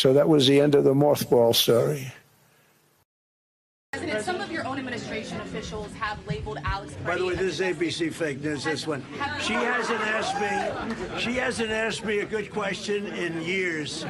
So that was the end of the mothball story. President, some of your own administration officials have labeled Alex Freddie. By the way, this is ABC fake news, this one. She hasn't asked me a good question in years.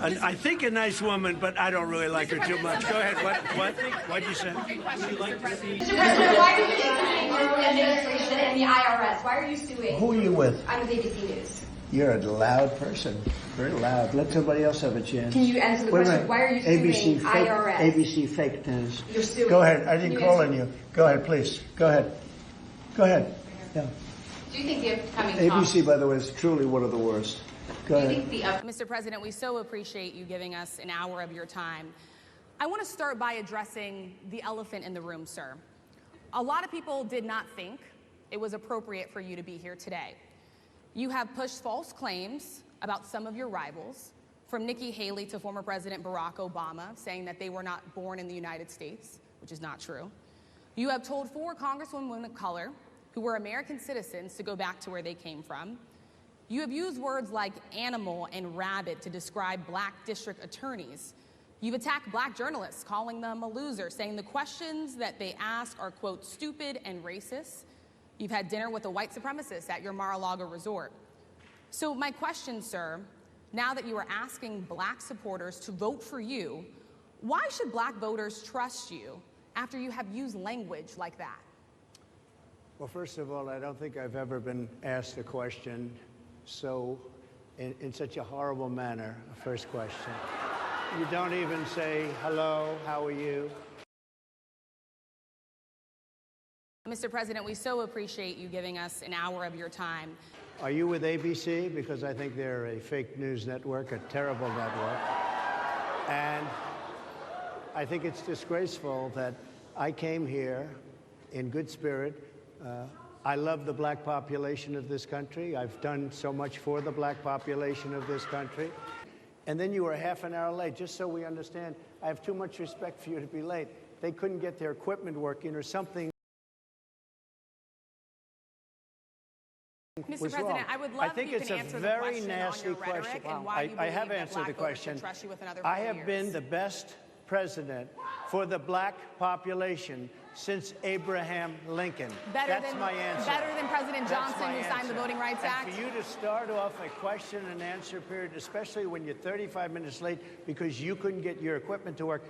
I think a nice woman, but I don't really like her too much. Go ahead. What did you say? Mr. President, why are you suing your own administration and the IRS? Why are you suing? Who are you with? I'm with ABC News. You're a loud person. Very loud. Let somebody else have a chance. Can you answer the question? Why are you suing IRS? ABC fake news. You're suing. Go ahead. I didn't call on you. Go ahead, please. Go ahead. Go ahead. Yeah. Do you think the upcoming ABC, by the way, is truly one of the worst. Go ahead. Mr. President, we so appreciate you giving us an hour of your time. I want to start by addressing the elephant in the room, sir. A lot of people did not think it was appropriate for you to be here today. You have pushed false claims about some of your rivals, from Nikki Haley to former President Barack Obama, saying that they were not born in the United States, which is not true. You have told 4 congresswomen of color who were American citizens to go back to where they came from. You have used words like animal and rabid to describe black district attorneys. You've attacked black journalists, calling them a loser, saying the questions that they ask are, quote, stupid and racist. You've had dinner with a white supremacist at your Mar-a-Lago resort. So my question, sir, now that you are asking black supporters to vote for you, why should black voters trust you after you have used language like that? Well, first of all, I don't think I've ever been asked a question in such a horrible manner. First question. You don't even say, hello, how are you? Mr. President, we so appreciate you giving us an hour of your time. Are you with ABC? Because I think they're a fake news network, a terrible network. And I think it's disgraceful that I came here in good spirit. I love the black population of this country. I've done so much for the black population of this country. And then you were half an hour late, just so we understand. I have too much respect for you to be late. They couldn't get their equipment working or something. Mr. President, I would love if you can answer the question on your rhetoric and why you believe that black voters should trust you with another 4 years. I have been the best president for the black population since Abraham Lincoln. That's my answer. Better than President Johnson, who signed the Voting Rights Act? And for you to start off a question and answer period, especially when you're 35 minutes late because you couldn't get your equipment to work,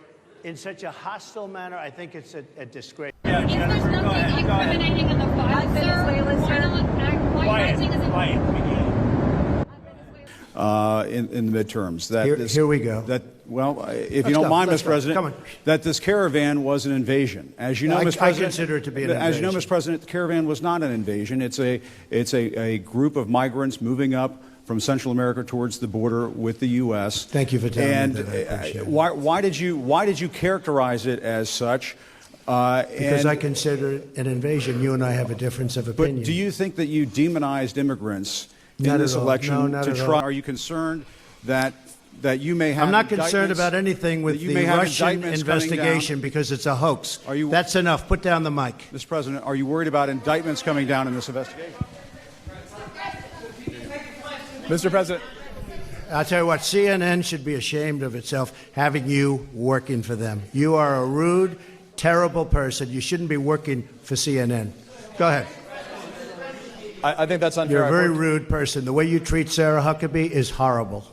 in such a hostile manner, I think it's a disgrace. Yeah, if there's nothing incriminating in the file, sir, in the midterms. That Here we go. If you don't mind, Mr. President, that this caravan was an invasion. As you know, Mr. President, I consider it to be an invasion. As you know, Mr. President, the caravan was not an invasion. It's a group of migrants moving up from Central America towards the border with the U.S. Thank you for telling me that. I appreciate it. Why did you characterize it as such? Because I consider it an invasion. You and I have a difference of opinion. But do you think that you demonized immigrants in this election? No, not at all. Are you concerned that you may have? I'm not concerned about anything with the Russian investigation because it's a hoax. That's enough. Put down the mic. Mr. President, are you worried about indictments coming down in this investigation? Mr. President. I'll tell you what, CNN should be ashamed of itself having you working for them. You are a rude, terrible person. You shouldn't be working for CNN. Go ahead. I think that's unfair. You're a very rude person. The way you treat Sarah Huckabee is horrible.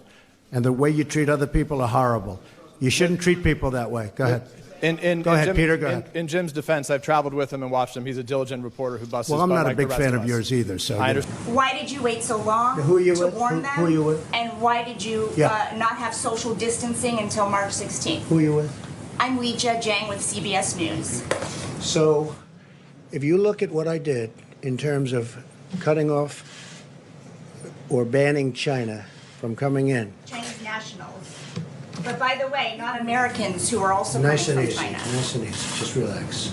And the way you treat other people are horrible. You shouldn't treat people that way. Go ahead. Go ahead, Peter, go ahead. In Jim's defense, I've traveled with him and watched him. He's a diligent reporter who busts his butt. Well, I'm not like a big the rest fan of of yours either. So why did you wait so long Who are you to with? warn them? Who are you with? And why did you not have social distancing until March 16th? Who are you with? I'm Weijia Jiang with CBS News. So if you look at what I did in terms of cutting off or banning China from coming in. Chinese nationals. But by the way, not Americans who are also coming from China. Nice and easy. Just relax.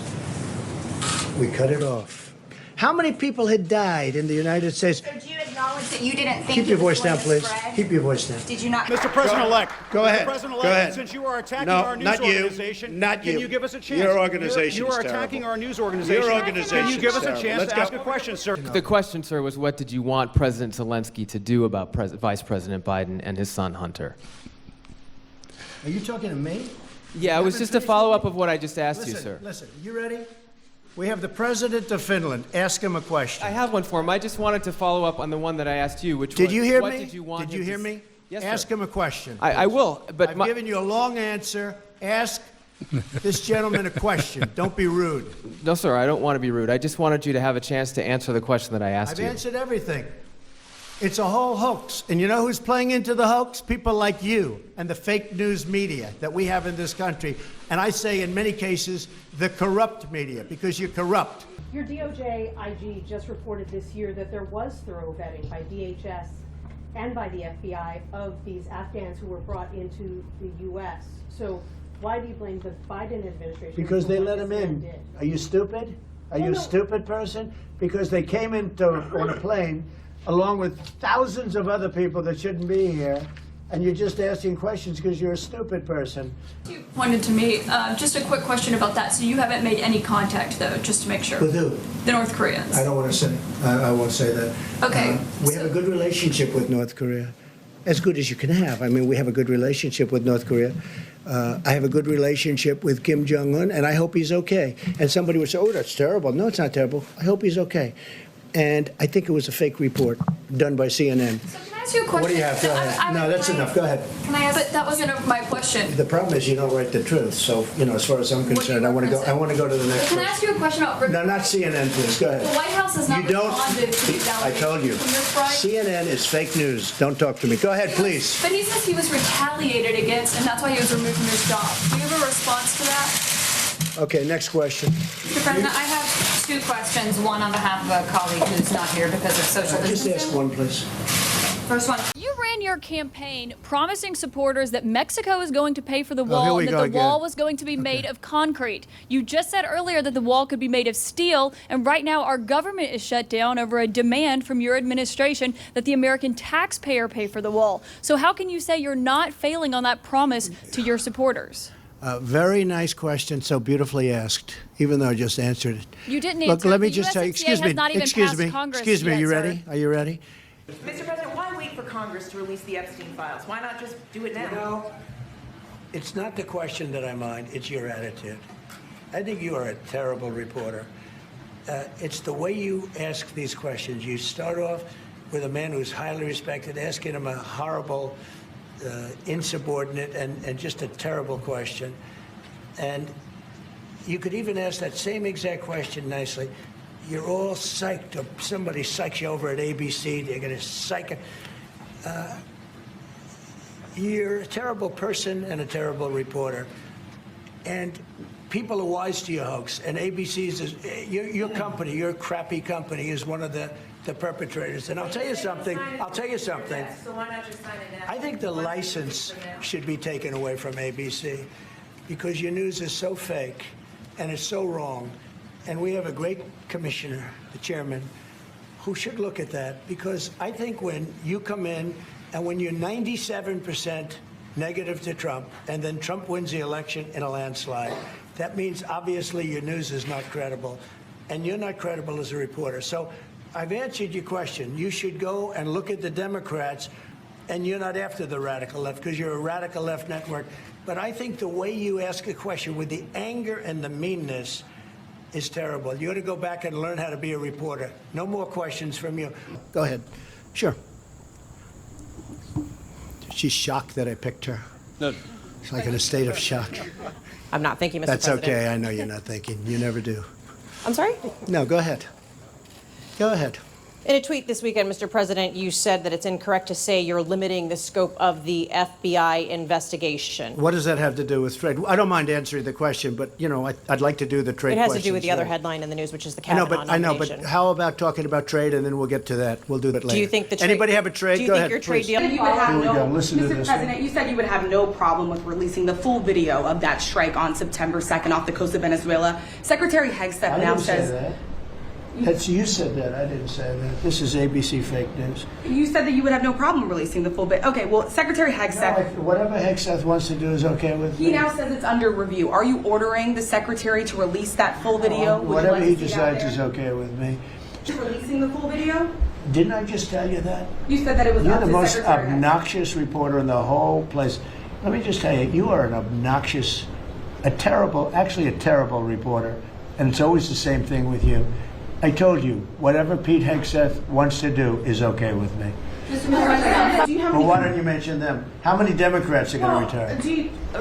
We cut it off. How many people had died in the United States? So do you acknowledge that you didn't think Keep your it was voice down, going to please. spread? Keep your voice down. Did you not? Mr. President-elect. Go ahead. Mr. President-elect, Go ahead. since you are attacking No, our news not you. organization, Not you. can you give us a chance? Your organization You is are attacking terrible. our news organization. Your organization Can you give is us a terrible. chance Let's to go. ask a question, sir? The question, sir, was what did you want President Zelensky to do about Vice President Biden and his son Hunter? Are you talking to me? Yeah, it was just a follow-up of what I just asked you, sir. Listen, you ready? We have the president of Finland. Ask him a question. I have one for him. I just wanted to follow up on the one that I asked you, which Did was, you hear what me? did you want Did you him hear to me? Yes, Ask sir. him a question. I will, but I've given you a long answer. Ask this gentleman a question. Don't be rude. No, sir, I don't want to be rude. I just wanted you to have a chance to answer the question that I asked I've you. answered everything. It's a whole hoax. And you know who's playing into the hoax? People like you and the fake news media that we have in this country. And I say in many cases, the corrupt media, because you're corrupt. Your DOJ IG just reported this year that there was thorough vetting by DHS and by the FBI of these Afghans who were brought into the U.S. So why do you blame the Biden administration? Because they let them this man in. did? Are you stupid? Are you no. a stupid person? Because they came on a plane along with thousands of other people that shouldn't be here, and you're just asking questions because you're a stupid person. You pointed to me. Just a quick question about that. So you haven't made any contact, though, just to make sure. With who? The North Koreans. I don't want to say. I won't say that. Okay. We have a good relationship with North Korea, as good as you can have. I mean, we have a good relationship with North Korea. I have a good relationship with Kim Jong-un, and I hope he's okay. And somebody would say, oh, that's terrible. No, it's not terrible. I hope he's okay. And I think it was a fake report done by CNN. So can I ask you a question? What do you have? Go ahead. No, that's enough. Go ahead. Can I ask? But that wasn't my question. The problem is you don't write the truth. So, as far as I'm concerned, I want to go to the next Can I one. ask you a question about? No, not CNN, please. Go ahead. The White House has not You don't. responded to these I told you. allegations from your side. CNN is fake news. Don't talk to me. Go ahead, please. But he says he was retaliated against, and that's why he was removed from his job. Do you have a response to that? Okay, next question. Mr. President, I have two questions, one on behalf of a colleague who's not here because of social Just distancing. ask one, please. First one. You ran your campaign promising supporters that Mexico is going to pay for the here wall we and go that the again. wall was going to be made of concrete. You just said earlier that the wall could be made of steel, and right now our government is shut down over a demand from your administration that the American taxpayer pay for the wall. So how can you say you're not failing on that promise to your supporters? Very nice question, so beautifully asked, even though I just answered it. You didn't Look, answer. let me The just tell you, USMCA excuse has me, not even excuse passed me, Congress excuse me, yet, you sir. ready? Are you ready? Mr. President, why wait for Congress to release the Epstein files? Why not just do it now? No, it's not the question that I mind, it's your attitude. I think you are a terrible reporter. It's the way you ask these questions. You start off with a man who's highly respected, asking him a horrible, insubordinate, and just a terrible question. And you could even ask that same exact question nicely. You're all psyched, or somebody psychs you over at ABC, they're going to psych it. You're a terrible person and a terrible reporter. And people are wise to your hoax. And ABC's, your company, your crappy company, is one of the perpetrators. And I'll tell you something. So why not just sign it now? I think the license should be taken away from ABC because your news is so fake and it's so wrong. And we have a great commissioner, the chairman, who should look at that, because I think when you come in and when you're 97% negative to Trump and then Trump wins the election in a landslide, that means obviously your news is not credible and you're not credible as a reporter. So I've answered your question. You should go and look at the Democrats, and you're not after the radical left because you're a radical left network. But I think the way you ask a question with the anger and the meanness is terrible. You ought to go back and learn how to be a reporter. No more questions from you. Go ahead. Sure. She's shocked that I picked her. No. It's like in a state of shock. I'm not thinking, Mr. That's President. okay. I know you're not thinking. You never do. I'm sorry? No, go ahead. Go ahead. In a tweet this weekend, Mr. President, you said that it's incorrect to say you're limiting the scope of the FBI investigation. What does that have to do with trade? I don't mind answering the question, but, I'd like to do the trade It has questions. to do with the other headline in the news, which is the Kavanaugh I know, nomination. but how about talking about trade, and then we'll get to that. We'll do that later. Do you think the trade... Anybody have a trade? Do you Go think ahead, your trade please. deal... You would have Here we no, go. Listen to Mr. this President, you said you would have no problem with releasing the full video of that strike on September 2nd off the coast of Venezuela. Secretary Hegseth now says... You said that. I didn't say that. This is ABC fake news. You said that you would have no problem releasing the full bit. Okay, well, Secretary Hegseth... Whatever Hegseth wants to do is okay with me. He now says it's under review. Are you ordering the secretary to release that full video? Would you Whatever like he to see it out decides there? is okay with me. Releasing the full video? Didn't I just tell you that? You said that it was You're up the to most Secretary Hegseth. obnoxious reporter in the whole place. Let me just tell you, you are an obnoxious, actually a terrible reporter, and it's always the same thing with you. I told you, whatever Pete Hegseth wants to do is okay with me. Well, why don't you mention them? How many Democrats are going to retire?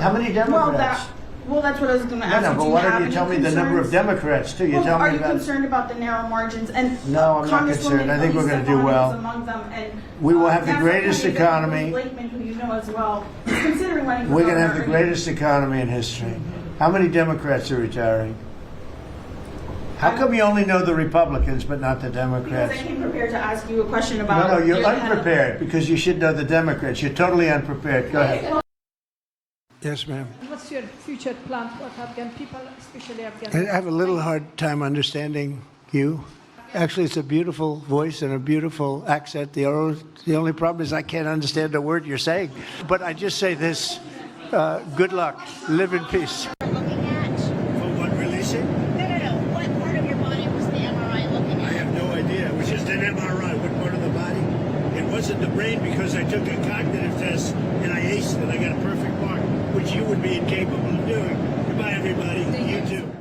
How many Democrats? Well, that's what I was going to ask. But why don't you tell me the number of Democrats, too? Are you concerned about the narrow margins? And no, I'm not concerned. I think we're going to do well. Among them, and, we will have the greatest economy. Blakeman, who you know as well, is considering running for We're going to have the greatest economy in history. How many Democrats are retiring? How come you only know the Republicans but not the Democrats? Because I came prepared to ask you a question about... No, you're unprepared because you should know the Democrats. You're totally unprepared. Go ahead. Yes, ma'am. What's your future plan for Afghan people, especially Afghan? I have a little hard time understanding you. Actually, it's a beautiful voice and a beautiful accent. The only problem is I can't understand a word you're saying. But I just say this, good luck. Live in peace. Looking at? For what, releasing? No. What part of your body was the MRI looking at? I have no idea. It was just an MRI. What part of the body? It wasn't the brain because I took a cognitive test and I aced it. I got a perfect mark, which you would be incapable of doing. Goodbye, everybody. You too.